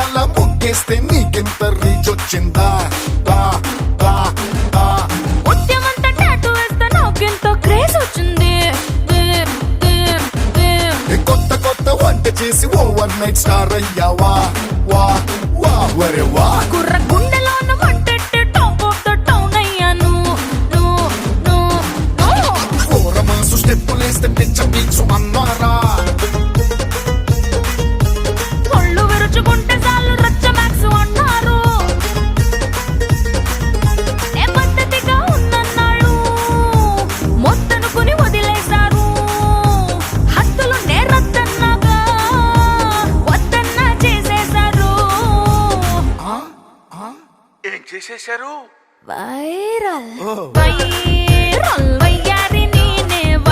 ఇన్స్టాల ముగ్గేస్తే నీకెంత రీచ్ వచ్చిందా? దా దా దా ఉద్యమంతా టాటూ వేస్తే నాకెంతో క్రేజ్ వచ్చింది. కొత్త కొత్త వంట చేసి ఓవర్ నైట్ స్టార్ అయ్యావా? వా వా వరే వా కుర్ర గుండెలోన మంటెట్టి టాప్ ఆఫ్ ద టౌన్ అయ్యాను. ఓరమాసు స్టెప్పులేస్తే పిచ్చ పీచు అన్నారా? ఒళ్ళు విరుచుకుంటే చాలు రచ్చ మ్యాక్స్ అన్నారు. ఏ పద్ధతిగా ఉందన్నాడు మొత్తనుకుని వదిలేశారు. హద్దులు నేరొద్దన్నాగా వద్దన్నా చేసేశారు. ఏం చేసేశారు? Viral viral